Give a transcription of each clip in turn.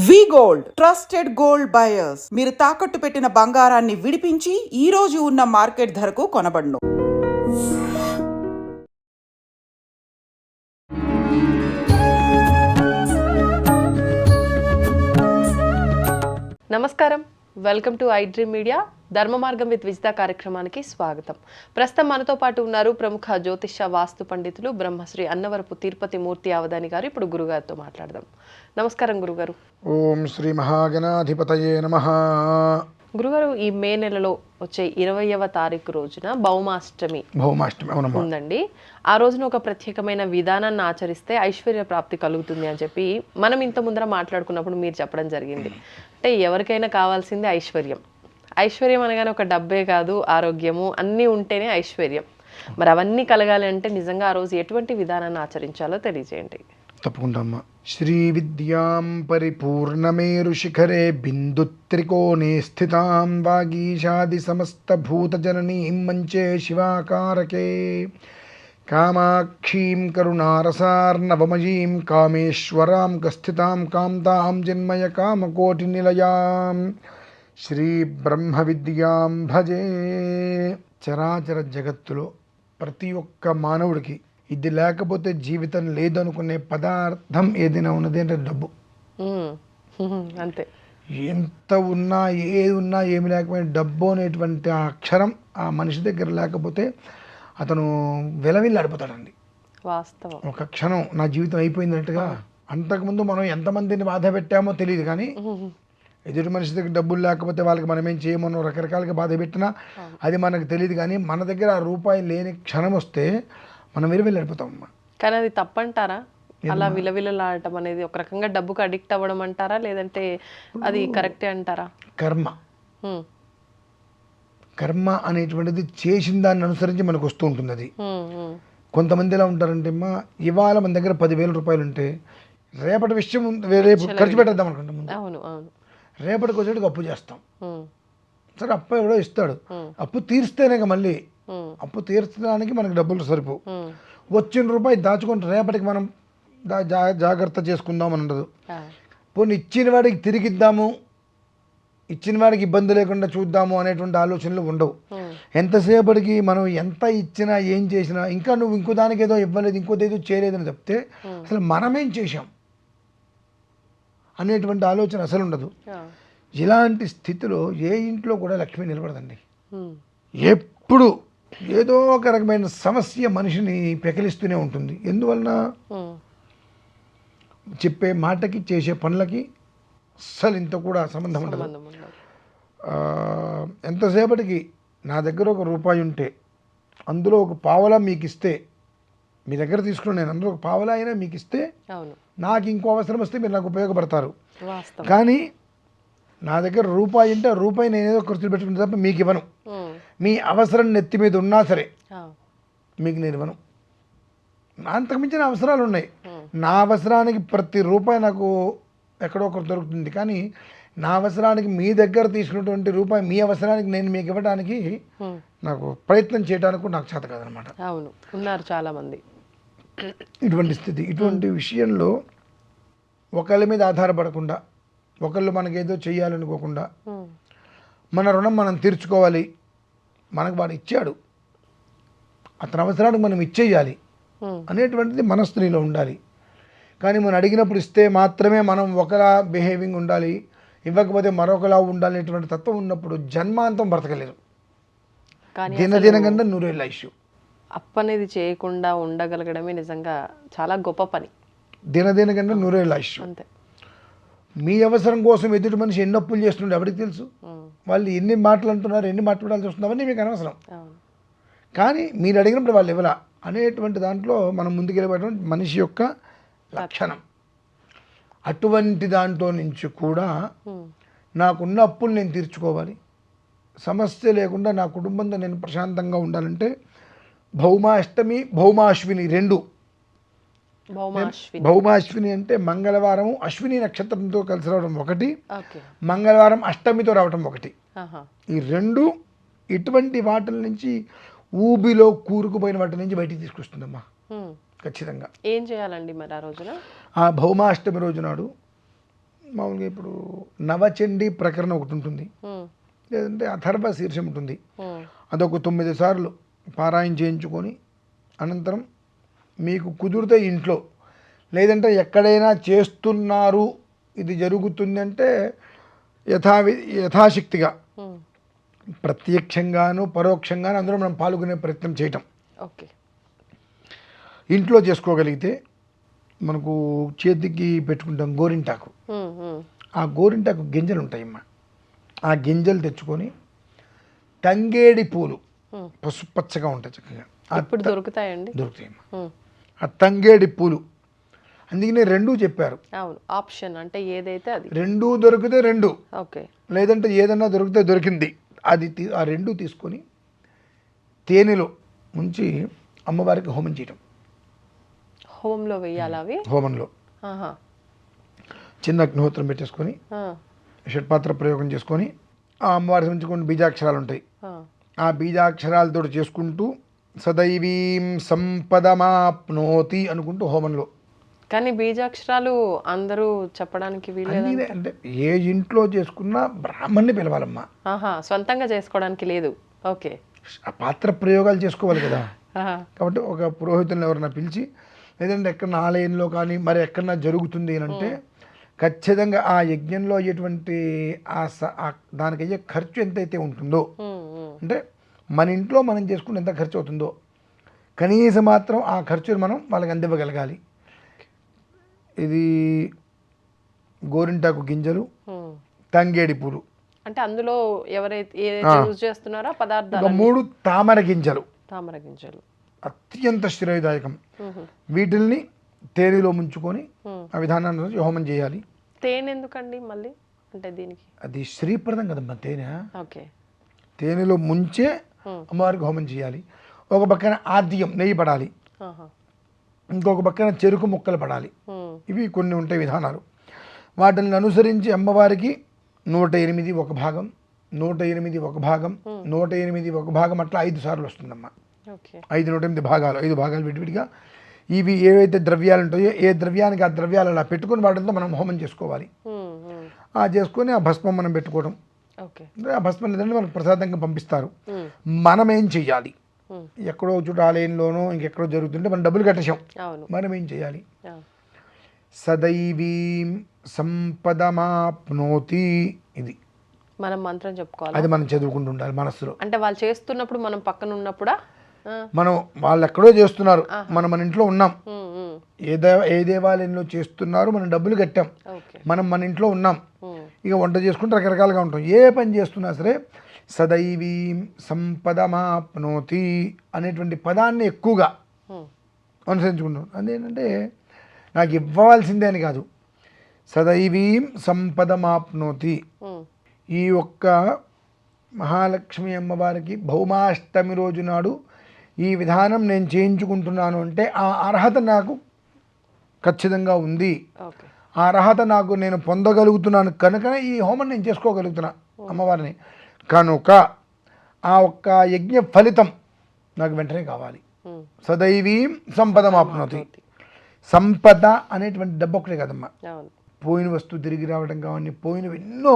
వి gold trusted gold buyers. మీరు తాకట్టు పెట్టిన బంగారాన్ని విడిపించి ఈ రోజు ఉన్న మార్కెట్ ధరకు కొనబడును. నమస్కారం, welcome to I dream media. ధర్మ మార్గం విత్ విజిత కార్యక్రమానికి స్వాగతం. ప్రస్తుతం మనతో పాటు ఉన్నారు ప్రముఖ జ్యోతిష వాస్తు పండితులు బ్రహ్మశ్రీ అన్నవరపు తిరుపతి మూర్తి అవధాని గారు. ఇప్పుడు గురుగారితో మాట్లాడదాం. నమస్కారం గురుగారు. ఓం శ్రీ మహాగణాధిపతయే నమః. గురుగారు, ఈ మే నెలలో వచ్చే 20వ తారీఖు రోజున భౌమాష్టమి ఉందండి. ఆ రోజున ఒక ప్రత్యేకమైన విధానాన్ని ఆచరిస్తే ఐశ్వర్య ప్రాప్తి కలుగుతుంది అని చెప్పి మనం ఇంత ముందర మాట్లాడుకున్నప్పుడు మీరు చెప్పడం జరిగింది. అంటే ఎవరికైనా కావాల్సింది ఐశ్వర్యం. ఐశ్వర్యం అనగానే ఒక డబ్బే కాదు, ఆరోగ్యము అన్నీ ఉంటేనే ఐశ్వర్యం. మరి అవన్నీ కలగాలి అంటే నిజంగా ఆ రోజు ఎటువంటి విధానాన్ని ఆచరించాలో తెలియజేయండి. తప్పకుండా అమ్మా. శ్రీ విద్యాం పరిపూర్ణమేరు శిఖరే బిందుత్రికోణే స్థితాం వాగీషాది సమస్త భూతజననీం మంచే శివాకారకే కామాక్షీం కరుణారసార్ణవమయీం కామేశ్వరాం గస్థితాం కాంతాం జన్మయ కామకోటి నిలయాం శ్రీ బ్రహ్మ విద్యాం భజే. చరాచర జగత్తులో ప్రతి ఒక్క మానవుడికి ఇది లేకపోతే జీవితం లేదనుకునే పదార్థం ఏదైనా ఉన్నది అంటే డబ్బు. అంతే. ఎంత ఉన్నా ఏది ఉన్నా ఏమి లేకపోయినా డబ్బు అనేటువంటి ఆ అక్షరం ఆ మనిషి దగ్గర లేకపోతే అతను విలవిల్లాడిపోతాడండి. వాస్తవం. ఒక క్షణం నా జీవితం అయిపోయిందన్నట్టుగా. అంతకుముందు మనం ఎంతమందిని బాధ పెట్టామో తెలియదు, కానీ ఎదుటి మనిషి దగ్గర డబ్బులు లేకపోతే వాళ్ళకి మనం ఏం చేయమనో రకరకాలుగా బాధ పెట్టినా అది మనకు తెలియదు. కానీ మన దగ్గర ఆ రూపాయి లేని క్షణం వస్తే మనం విలువెళ్ళిపోతామమ్మా. కానీ అది తప్పంటారా? అలా విలవిలలాడటం అనేది ఒక రకంగా డబ్బుకు అడిక్ట్ అవ్వడం అంటారా, లేదంటే అది కరెక్టే అంటారా? కర్మ అనేటువంటిది చేసిన దాన్ని అనుసరించి మనకు వస్తూ ఉంటుంది. అది కొంతమంది ఎలా ఉంటారంటే అమ్మా, ఇవాళ మన దగ్గర 10,000 రూపాయలు ఉంటే రేపటి విషయం రేపు ఖర్చు పెట్టేద్దాం అనుకుంటాం. అవును అవును. రేపటికి వచ్చేటికి అప్పు చేస్తాం. సరే, అప్పు ఎవడో ఇస్తాడు, అప్పు తీర్స్తేనే మళ్ళీ అప్పు తీర్చడానికి మనకు డబ్బులు సరిపో. వచ్చిన రూపాయి దాచుకుంటే రేపటికి మనం జాగ్రత్త చేసుకుందాం అని ఉండదు. పోనీ ఇచ్చిన వాడికి తిరిగిద్దాము, ఇచ్చిన వాడికి ఇబ్బంది లేకుండా చూద్దాము అనేటువంటి ఆలోచనలు ఉండవు. ఎంతసేపటికి మనం ఎంత ఇచ్చినా ఏం చేసినా ఇంకా నువ్వు ఇంకో దానికి ఏదో ఇవ్వలేదు, ఇంకోటి ఏదో చేయలేదని చెప్తే అసలు మనమేం చేశాం అనేటువంటి ఆలోచన అసలు ఉండదు. ఇలాంటి స్థితిలో ఏ ఇంట్లో కూడా లక్ష్మి నిలబడదండి. ఎప్పుడు ఏదో ఒక రకమైన సమస్య మనిషిని పెకిలిస్తూనే ఉంటుంది. ఎందువలన? చెప్పే మాటకి చేసే పనులకి అస్సలు ఇంత కూడా సంబంధం ఉండదు. ఎంతసేపటికి నా దగ్గర ఒక రూపాయి ఉంటే అందులో ఒక పావలా మీకు ఇస్తే, మీ దగ్గర తీసుకుని నేను అందులో ఒక పావలా అయినా మీకు ఇస్తే నాకు ఇంకో అవసరం వస్తే మీరు నాకు ఉపయోగపడతారు. కానీ నా దగ్గర రూపాయి ఉంటే ఆ రూపాయి నేను ఏదో ఖర్చులు పెట్టుకుని తప్ప మీకు ఇవ్వను. మీ అవసరం నెత్తి మీద ఉన్నా సరే మీకు నేను ఇవ్వను. అంతకుమించిన అవసరాలు ఉన్నాయి. నా అవసరానికి ప్రతి రూపాయి నాకు ఎక్కడో ఒకరు దొరుకుతుంది. కానీ నా అవసరానికి మీ దగ్గర తీసుకున్నటువంటి రూపాయి మీ అవసరానికి నేను మీకు ఇవ్వడానికి నాకు ప్రయత్నం చేయడానికి నాకు చేత కాదనమాట. అవును, ఉన్నారు చాలామంది ఇటువంటి స్థితి. ఇటువంటి విషయంలో ఒకళ్ళ మీద ఆధారపడకుండా, ఒకళ్ళు మనకేదో చెయ్యాలనుకోకుండా, మన రుణం మనం తీర్చుకోవాలి, మనకు వాడు ఇచ్చాడు, అతని అవసరానికి మనం ఇచ్చేయాలి అనేటువంటిది మనస్సులో ఉండాలి. కానీ మనం అడిగినప్పుడు ఇస్తే మాత్రమే మనం ఒకలా బిహేవింగ్ ఉండాలి, ఇవ్వకపోతే మరొకలా ఉండాలి అనేటువంటి తత్వం ఉన్నప్పుడు జన్మాంతం బ్రతకలేరు. దినదినగంటే 100 ఏళ్ళ ఇష్యూ. అప్పు అనేది చేయకుండా ఉండగలగడమే నిజంగా చాలా గొప్ప పని. దినదినగంటే 100 ఏళ్ళ ఇష్యూ. అంతే. మీ అవసరం కోసం ఎదుటి మనిషి ఎన్ని అప్పులు చేస్తుండే ఎవరికి తెలుసు? వాళ్ళు ఎన్ని మాటలు అంటున్నారు, ఎన్ని మాట్లాడాల్సి వస్తుంది, అవన్నీ మీకు అనవసరం. కానీ మీరు అడిగినప్పుడు వాళ్ళు ఇవ్వలా అనేటువంటి దాంట్లో మనం ముందుకెళ్ళిపోవడం మనిషి యొక్క లక్షణం. అటువంటి దాంట్లో నుంచి కూడా నాకున్న అప్పులు నేను తీర్చుకోవాలి, సమస్య లేకుండా నా కుటుంబంతో నేను ప్రశాంతంగా ఉండాలంటే భౌమాష్టమి, భౌమాశ్విని రెండు. భౌమాశ్విని అంటే మంగళవారం అశ్విని నక్షత్రంతో కలిసి రావడం ఒకటి, మంగళవారం అష్టమితో రావడం ఒకటి. ఈ రెండు ఇటువంటి వాటి నుంచి ఊబిలో కూరుకుపోయిన వాటి నుంచి బయటికి తీసుకొస్తుందమ్మా. ఖచ్చితంగా. ఏం చేయాలండి మరి ఆ రోజున? ఆ భౌమాష్టమి రోజు నాడు మామూలుగా ఇప్పుడు నవచండీ ప్రకరణ ఒకటి ఉంటుంది, లేదంటే అథర్వ శీర్షం ఉంటుంది. అదొక 9 సార్లు పారాయణ చేయించుకొని అనంతరం మీకు కుదిరితే ఇంట్లో, లేదంటే ఎక్కడైనా చేస్తున్నారు ఇది జరుగుతుంది అంటే యథాశక్తిగా ప్రత్యక్షంగాను పరోక్షంగాను అందులో మనం పాల్గొనే ప్రయత్నం చేయటం. ఓకే. ఇంట్లో చేసుకోగలిగితే మనకు చేతికి పెట్టుకుంటాం గోరింటాకు, ఆ గోరింటాకు గింజలు ఉంటాయమ్మా, ఆ గింజలు తెచ్చుకొని తంగేడి పూలు పసుపచ్చగా ఉంటాయి చక్కగా ఇప్పుడు దొరుకుతాయండి? దొరుకుతాయమ్మా. ఆ తంగేడి పూలు అందుకనే 2 చెప్పారు. అవును, ఆప్షన్ అంటే ఏదైతే అది 2 దొరికితే 2, ఓకే, లేదంటే ఏదన్నా దొరికితే దొరికింది అది ఆ 2 తీసుకొని తేనెలో ముంచి అమ్మవారికి హోమం చేయటం. హోమంలో వేయాలి అవి? హోమంలో చిన్న అగ్నిహోత్రం పెట్టేసుకొని షట్పాత్ర ప్రయోగం చేసుకొని ఆ అమ్మవారికి నుంచి కొన్ని బీజాక్షరాలు ఉంటాయి, ఆ బీజాక్షరాలతో చేసుకుంటూ సదైవీం సంపదమాప్నోతి అనుకుంటూ హోమంలో. కానీ బీజాక్షరాలు అందరూ చెప్పడానికి వీలు అంటే ఏ ఇంట్లో చేసుకున్నా బ్రాహ్మణ్ణి పిలవాలమ్మా, సొంతంగా చేసుకోవడానికి లేదు. ఓకే, ఆ పాత్ర ప్రయోగాలు చేసుకోవాలి కదా. కాబట్టి ఒక పురోహితులను ఎవరన్నా పిలిచి, లేదంటే ఎక్కడన్నా ఆలయంలో కానీ మరి ఎక్కడన్నా జరుగుతుంది అంటే ఖచ్చితంగా ఆ యజ్ఞంలో అయ్యేటువంటి దానికి అయ్యే ఖర్చు ఎంతైతే ఉంటుందో, అంటే మన ఇంట్లో మనం చేసుకుంటే ఎంత ఖర్చు అవుతుందో కనీసం మాత్రం ఆ ఖర్చును మనం వాళ్ళకి అందివ్వగలగాలి. ఇది గోరింటాకు గింజలు, తంగేడి పూలు, అంటే అందులో ఎవరైతే యూజ్ చేస్తున్నారో పదార్థాలు 3 తామర గింజలు, తామర గింజలు అత్యంత శ్రేయదాయకం. వీటిల్ని తేనెలో ముంచుకొని ఆ విధానాన్ని హోమం చేయాలి. తేనె ఎందుకండి మళ్ళీ, అంటే దీనికి? అది శ్రీప్రదం కదమ్మా తేనె. ఓకే, తేనెలో ముంచే అమ్మవారికి హోమం చేయాలి. ఒక పక్కన ఆద్యం నెయ్యి పడాలి, ఇంకొక పక్కన చెరుకు ముక్కలు పడాలి. ఇవి కొన్ని ఉంటాయి విధానాలు. వాటిని అనుసరించి అమ్మవారికి 108 ఒక భాగం, 108 ఒక భాగం, 108 ఒక భాగం, అట్లా 5 సార్లు వస్తుందమ్మా. 108 భాగాలు, 5 భాగాలు విడివిడిగా. ఇవి ఏవైతే ద్రవ్యాలు ఉంటాయో ఏ ద్రవ్యానికి ఆ ద్రవ్యాలు అలా పెట్టుకుని వాటితో మనం హోమం చేసుకోవాలి. ఆ చేసుకొని ఆ భస్మం మనం పెట్టుకోవడం, ఆ భస్మం లేదంటే మనకు ప్రసాదంగా పంపిస్తారు. మనం ఏం చెయ్యాలి? ఎక్కడో చోట ఆలయంలోనో ఇంకెక్కడో జరుగుతుంటే మనం డబ్బులు కట్టేసాం, మనం ఏం చేయాలి? సదైవీం సంపదమాప్నోతి, ఇది మనం మంత్రం చెప్పుకోవాలి. అది మనం చదువుకుంటూ ఉండాలి మనస్సులో. అంటే వాళ్ళు చేస్తున్నప్పుడు మనం పక్కన ఉన్నప్పుడా? మనం వాళ్ళు ఎక్కడో చేస్తున్నారు, మనం మన ఇంట్లో ఉన్నాం, ఏ దేవాలయంలో చేస్తున్నారు, మనం డబ్బులు కట్టాం, మనం మన ఇంట్లో ఉన్నాం, ఇక వంట చేసుకుంటే రకరకాలుగా ఉంటాం. ఏ పని చేస్తున్నా సరే సదైవీం సంపదమాప్నోతి అనేటువంటి పదాన్ని ఎక్కువగా అనుసరించుకుంటాం. అదేంటంటే నాకు ఇవ్వవలసిందే అని కాదు, సదైవీం సంపదమాప్నోతి. ఈ ఒక్క మహాలక్ష్మి అమ్మవారికి భౌమాష్టమి రోజు నాడు ఈ విధానం నేను చేయించుకుంటున్నాను అంటే ఆ అర్హత నాకు ఖచ్చితంగా ఉంది, ఆ అర్హత నాకు నేను పొందగలుగుతున్నాను కనుకనే ఈ హోమం నేను చేసుకోగలుగుతున్నా అమ్మవారిని. కనుక ఆ ఒక్క యజ్ఞ ఫలితం నాకు వెంటనే కావాలి. సదైవీం సంపదమాప్నోతి. సంపద అనేటువంటి డబ్బు ఒకటే కదమ్మా, పోయిన వస్తువు తిరిగి రావడం కావాలి, పోయినవి ఎన్నో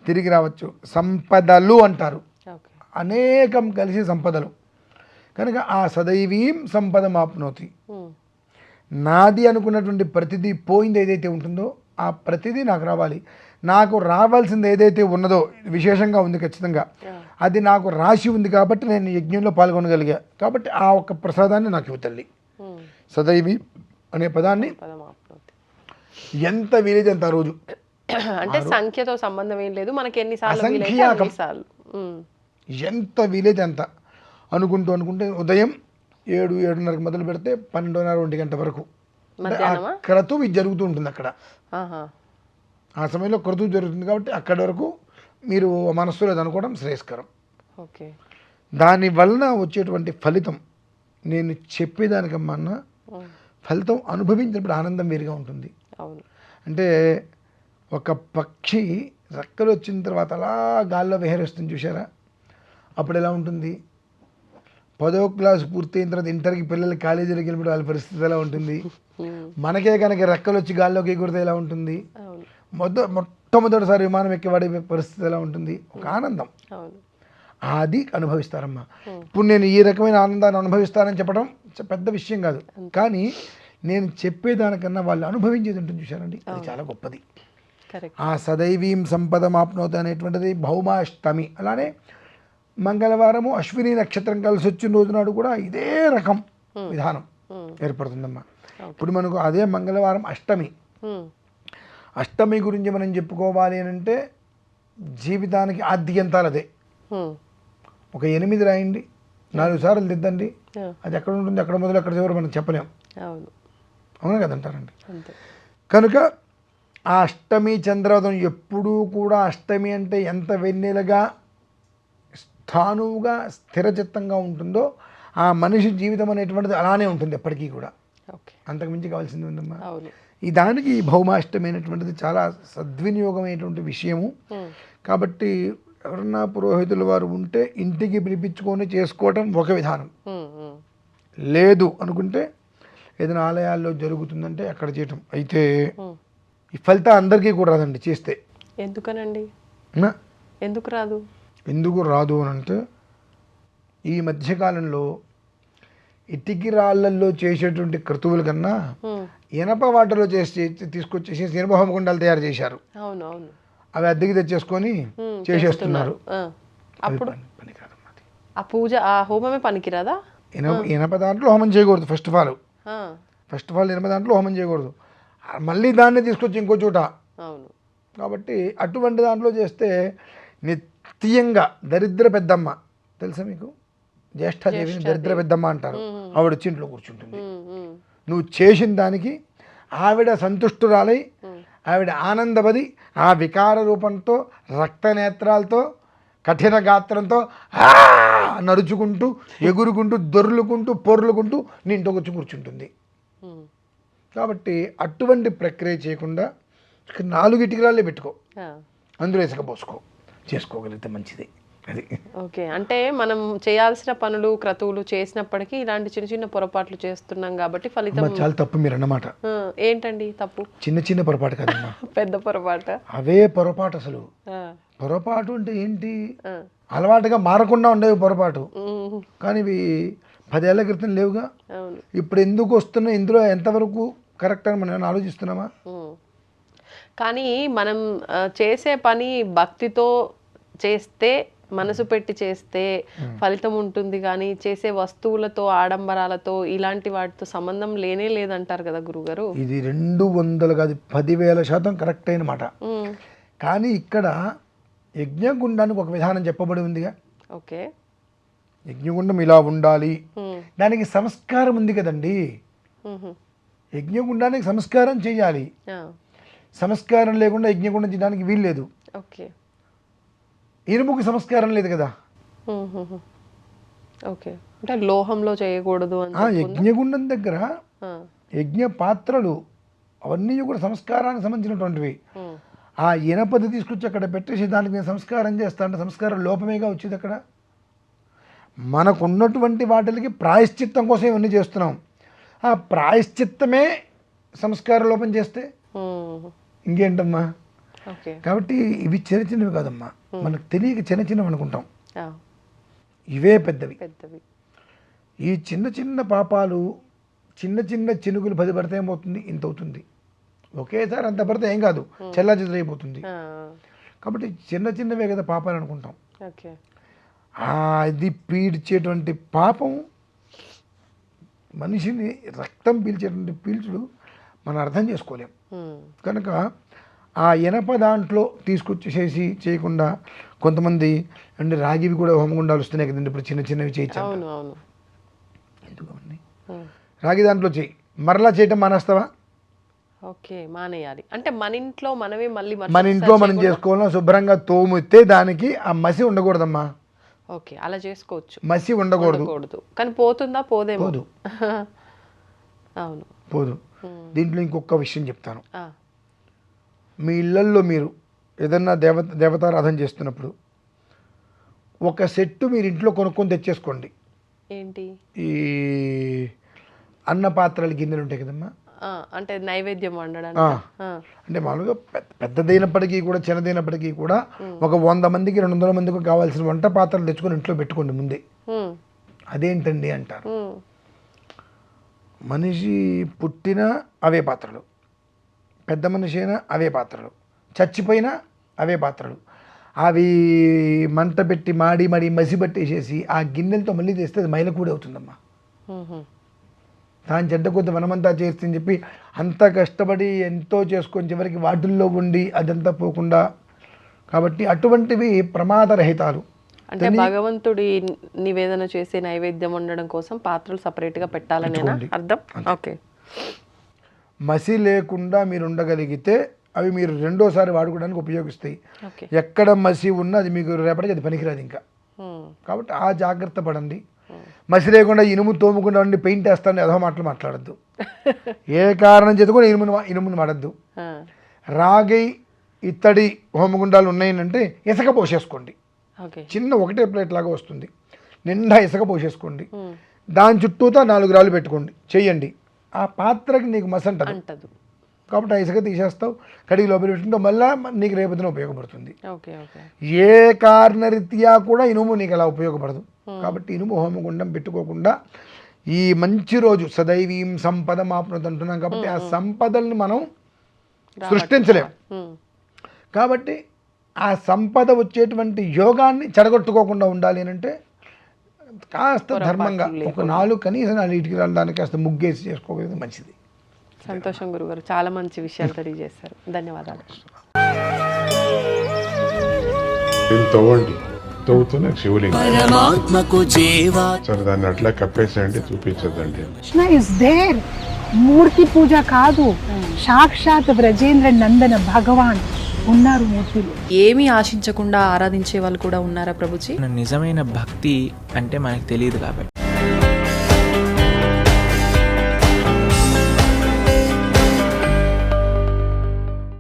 తిరిగి రావచ్చు. సంపదలు అంటారు, అనేకం కలిసి సంపదలు. కనుక ఆ సదైవీం సంపదమాప్నోతి, నాది అనుకున్నటువంటి ప్రతిదీ పోయింది ఏదైతే ఉంటుందో ఆ ప్రతిదీ నాకు రావాలి. నాకు రావాల్సింది ఏదైతే ఉన్నదో విశేషంగా ఉంది ఖచ్చితంగా, అది నాకు రాసి ఉంది కాబట్టి నేను యజ్ఞంలో పాల్గొనగలిగా. కాబట్టి ఆ ఒక్క ప్రసాదాన్ని నాకు ఇవ్వతల్లి. సదైవి అనే పదాన్ని ఎంత వీలైతే అంత రోజు, అంటే సంఖ్యతో సంబంధం ఏం లేదు, మనకి ఎన్నిసార్లు ఎంత వీలైతే అంత అనుకుంటే ఉదయం 7-7:30 మొదలు పెడితే 12:30-1 గంట వరకు క్రతువు జరుగుతూ ఉంటుంది అక్కడ. ఆ సమయంలో క్రతువు జరుగుతుంది కాబట్టి అక్కడి వరకు మీరు మనస్సులో అనుకోవడం శ్రేయస్కరం. దాని వలన వచ్చేటువంటి ఫలితం నేను చెప్పేదానికమ్మా ఫలితం అనుభవించినప్పుడు ఆనందం వేరుగా ఉంటుంది. అంటే ఒక పక్షి రెక్కలు వచ్చిన తర్వాత అలా గాల్లో విహరిస్తుంది చూసారా, అప్పుడు ఎలా ఉంటుంది? 10వ క్లాస్ పూర్తయిన తర్వాత ఇంటర్కి పిల్లలు కాలేజీలోకి వెళ్ళినప్పుడు వాళ్ళ పరిస్థితి ఎలా ఉంటుంది? మనకే కనుక రెక్కలు వచ్చి గాల్లోకి ఎగురితే ఎలా ఉంటుంది? మొట్టమొదటిసారి విమానం ఎక్కివాడే పరిస్థితి ఎలా ఉంటుంది? ఒక ఆనందం, అవును. అది అనుభవిస్తారమ్మా. ఇప్పుడు నేను ఈ రకమైన ఆనందాన్ని అనుభవిస్తానని చెప్పడం పెద్ద విషయం కాదు, కానీ నేను చెప్పేదానికన్నా వాళ్ళు అనుభవించేది ఉంటుంది చూశారండి, అది చాలా గొప్పది. కరెక్ట్. ఆ సదైవీం సంపదమాప్నోత అనేటువంటిది భౌమాష్టమి. అలానే మంగళవారము అశ్విని నక్షత్రం కలిసి వచ్చిన రోజు నాడు కూడా ఇదే రకం విధానం ఏర్పడుతుందమ్మా. ఇప్పుడు మనకు అదే మంగళవారం అష్టమి. అష్టమి గురించి మనం చెప్పుకోవాలి అని అంటే జీవితానికి ఆద్యంతాలు అదే. ఒక 8 రాయండి, 4 సార్లు దిద్దండి, అది ఎక్కడ ఉంటుంది, ఎక్కడ మొదలు ఎక్కడ చివరి మనం చెప్పలేం. అవునా కదంటారండి. కనుక ఆ అష్టమి చంద్రోదయం ఎప్పుడూ కూడా, అష్టమి అంటే ఎంత వెన్నెలగా స్థానువుగా స్థిరచిత్తంగా ఉంటుందో ఆ మనిషి జీవితం అనేటువంటిది అలానే ఉంటుంది ఎప్పటికీ కూడా. అంతకుమించి కావాల్సింది ఉందమ్మా. ఈ దానికి భౌమాష్టమి అనేటువంటిది చాలా సద్వినియోగమైనటువంటి విషయము. కాబట్టి ఎవరన్నా పురోహితుల వారు ఉంటే ఇంటికి పిలిపించుకొని చేసుకోవటం ఒక విధానం, లేదు అనుకుంటే ఏదైనా ఆలయాల్లో జరుగుతుందంటే అక్కడ చేయటం. అయితే ఈ ఫలితం అందరికీ కూడా రాదండి చేస్తే. ఎందుకనండి? ఎందుకు రాదు? ఎందుకు రాదు అని అంటే ఈ మధ్యకాలంలో ఇటికి రాళ్ళల్లో చేసేటువంటి క్రతువుల కన్నా ఇనప వాటలో చేసి తీసుకొచ్చేసి ఇనుప హోమగుండాలు తయారు చేశారు. అవి అద్దెకి తెచ్చేసుకొని చేసేస్తున్నారు. అప్పుడు ఆ పూజ, ఆ హోమమే పనికిరాదా? ఇనప దాంట్లో హోమం చేయకూడదు. ఫస్ట్ ఆఫ్ ఆల్ ఇనప దాంట్లో హోమం చేయకూడదు. మళ్ళీ దాన్ని తీసుకొచ్చి ఇంకో చోట. కాబట్టి అటువంటి దాంట్లో చేస్తే నిత్యంగా దరిద్ర పెద్దమ్మ తెలుసా మీకు? జ్యేష్ఠాదేవిని దరిద్ర పెద్దమ్మ అంటారు. ఆవిడ వచ్చి ఇంట్లో కూర్చుంటుంది. నువ్వు చేసిన దానికి ఆవిడ సంతుష్టురాలై, ఆవిడ ఆనందపది ఆ వికార రూపంతో, రక్తనేత్రాలతో, కఠిన గాత్రంతో నడుచుకుంటూ, ఎగురుకుంటూ, దొర్లుకుంటూ, పొర్లుకుంటూ నీ ఇంట్లో వచ్చి కూర్చుంటుంది. కాబట్టి అటువంటి ప్రక్రియ చేయకుండా 4 ఇటుకరాళ్ళే పెట్టుకో, అందులో ఇసుక పోసుకో, చేసుకోగలిగితే మంచిది. అది ఓకే. అంటే మనం చేయాల్సిన పనులు, క్రతువులు చేసినప్పటికీ ఇలాంటి చిన్న చిన్న పొరపాట్లు చేస్తున్నాం కాబట్టి ఫలితం చాలా తప్పు. మీరు అన్నమాట ఏంటండి తప్పు? చిన్న పొరపాటు కాదమ్మా, పెద్ద పొరపాటు. అవే పొరపాటు. అసలు పొరపాటు అంటే ఏంటి? అలవాటుగా మారకుండా ఉండేవి పొరపాటు, కానీ ఇవి 10 ఏళ్ల క్రితం లేవుగా. ఇప్పుడు ఎందుకు వస్తున్నా, ఇందులో ఎంతవరకు కరెక్ట్ అని మనం ఆలోచిస్తున్నామా? కానీ మనం చేసే పని భక్తితో చేస్తే, మనసు పెట్టి చేస్తే ఫలితం ఉంటుంది. కానీ చేసే వస్తువులతో, ఆడంబరాలతో, ఇలాంటి వాటితో సంబంధం లేనే లేదంటారు కదా గురుగారు. ఇది 200 కాదు 10,000% కరెక్ట్ అయిన మాట. కానీ ఇక్కడ యజ్ఞగుండానికి ఒక విధానం చెప్పబడి ఉందిగా. ఓకే, యజ్ఞగుండం ఇలా ఉండాలి, దానికి సంస్కారం ఉంది కదండి. యజ్ఞగుండానికి సంస్కారం చేయాలి. సంస్కారం లేకుండా యజ్ఞగుండం చేయడానికి వీల్లేదు. ఓకే, ఇనుముకి సంస్కారం లేదు కదా. ఓకే, అంటే లోహంలో చేయకూడదు. యజ్ఞగుండం దగ్గర యజ్ఞ పాత్రలు అవన్నీ కూడా సంస్కారానికి సంబంధించినటువంటివి. ఆ ఇనపది తీసుకొచ్చి అక్కడ పెట్టేసి దానికి నేను సంస్కారం చేస్తా అంటే సంస్కారం లోపమేగా వచ్చేది. అక్కడ మనకు ఉన్నటువంటి వాటికి ప్రాయశ్చిత్తం కోసం ఇవన్నీ చేస్తున్నాం. ఆ ప్రాయశ్చిత్తమే సంస్కార లోపం చేస్తే ఇంకేంటమ్మా? కాబట్టి ఇవి చిన్నవి కాదమ్మా, మనకు తెలియక చిన్నవి అనుకుంటాం, ఇవే పెద్దవి. ఈ చిన్న పాపాలు, చిన్న చినుకులు 10 పడితే ఏమవుతుంది? ఇంత అవుతుంది. ఒకేసారి అంత పడితే ఏం కాదు, చెల్లాచెదురైపోతుంది. కాబట్టి చిన్నవే కదా పాపాలు అనుకుంటాం. అది పీడ్చేటువంటి పాపం, మనిషిని రక్తం పీల్చేటువంటి పీల్చుడు మనం అర్థం చేసుకోలేం. కనుక ఆ ఇనప దాంట్లో తీసుకొచ్చేసేసి చేయకుండా, కొంతమంది అంటే రాగివి కూడా హోమగుండాలు వస్తున్నాయి కదండి ఇప్పుడు, చిన్నవి చేయించాలి. ఎందుకండి రాగి దాంట్లో చేయి, మరలా చేయటం మానేస్తావా? ఓకే, మానేయాలి. అంటే మన ఇంట్లో మనమే మళ్ళీ మన ఇంట్లో మనం చేసుకోవాలన్నా శుభ్రంగా తోమితే దానికి ఆ మసి ఉండకూడదమ్మా. ఓకే, అలా చేసుకోవచ్చు, మసి ఉండకూడదు. కానీ పోతుందా? పోదేమో. పోదు. అవును, పోదు. దీంట్లో ఇంకొక విషయం చెప్తాను. మీ ఇళ్లల్లో మీరు ఏదన్నా దేవతారాధన చేస్తున్నప్పుడు ఒక సెట్టు మీరు ఇంట్లో కొనుక్కొని తెచ్చేసుకోండి. ఏంటి? ఈ అన్న పాత్రలు, గిన్నెలు ఉంటాయి కదమ్మా, అంటే నైవేద్యం వండడానికి. అంటే మామూలుగా పెద్దదైనప్పటికీ కూడా చిన్నదైనప్పటికీ కూడా ఒక 100 మందికి 200 మందికి కావాల్సిన వంట పాత్రలు తెచ్చుకొని ఇంట్లో పెట్టుకోండి ముందే. అదేంటండి అంటారు. మనిషి పుట్టిన అవే పాత్రలు, పెద్ద మనిషి అయినా అవే పాత్రలు, చచ్చిపోయినా అవే పాత్రలు. అవి మంట పెట్టి మాడి మసి పట్టేసేసి ఆ గిన్నెలతో మళ్ళీ తెస్తే అది మైల కూడా అవుతుందమ్మా. తాను చెడ్డ కొద్ది మనమంతా చేస్తుందని చెప్పి అంత కష్టపడి ఎంతో చేసుకొని చివరికి వాటిల్లో ఉండి అదంతా పోకుండా. కాబట్టి అటువంటివి ప్రమాదరహితాలు. అంటే భగవంతుడి నివేదన చేసే నైవేద్యం వండడం కోసం పాత్రలు సపరేట్గా పెట్టాలని అర్థం. ఓకే. మసి లేకుండా మీరు ఉండగలిగితే అవి మీరు రెండోసారి వాడుకోవడానికి ఉపయోగిస్తాయి. ఎక్కడ మసి ఉన్నా అది మీకు రేపటికి అది పనికిరాదు ఇంకా. కాబట్టి ఆ జాగ్రత్త పడండి. మసి లేకుండా ఇనుము తోముకుండా ఉండి పెయింట్ వేస్తాను అదో మాటలు మాట్లాడద్దు. ఏ కారణం చేత కూడా ఇనుమును వాడద్దు. రాగి ఇత్తడి హోమగుండాలు ఉన్నాయనంటే ఇసుక పోసేసుకోండి. చిన్న ఒకటే ప్లేట్ లాగా వస్తుంది, నిండా ఇసుక పోసేసుకోండి. దాని చుట్టూతో 4 రాళ్ళు పెట్టుకోండి, చెయ్యండి. ఆ పాత్రకి నీకు మసి అంటదు. కాబట్టి ఆ ఇసుక తీసేస్తావు, కడిగి లోపల పెట్టుకుంటావు, మళ్ళీ నీకు రేపొద్దున ఉపయోగపడుతుంది. ఏ కారణరీత్యా కూడా ఇనుము నీకు అలా ఉపయోగపడదు. కాబట్టి ఇనుము హోమగుండం పెట్టుకోకుండా ఈ మంచి రోజు సదైవీం సంపద మాప్నోతి అంటున్నాం. కాబట్టి ఆ సంపదల్ని మనం సృష్టించలేం. కాబట్టి ఆ సంపద వచ్చేటువంటి యోగాన్ని చెడగొట్టుకోకుండా ఉండాలి అంటే కాస్త ధర్మంగా ఒక 4 కనీసం 4 ఇటుకి వెళ్ళడానికి కాస్త ముగ్గేసి చేసుకోగలిగితే మంచిది. సంతోషం గురుగారు, చాలా మంచి విషయాలు తెలియజేశారు. ధన్యవాదాలు. తవ్వుతున్న శివలింగం సరే దాన్ని అట్లా కప్పేసేయండి, చూపించద్దండి. Krishna is there. మూర్తి పూజ కాదు, సాక్షాత్ బ్రజేంద్ర నందన భగవాన్ ఉన్నారు మూర్తిలో. ఏమీ ఆశించకుండా ఆరాధించే వాళ్ళు కూడా ఉన్నారా ప్రభుజీ? నిజమైన భక్తి అంటే మనకు తెలియదు కాబట్టి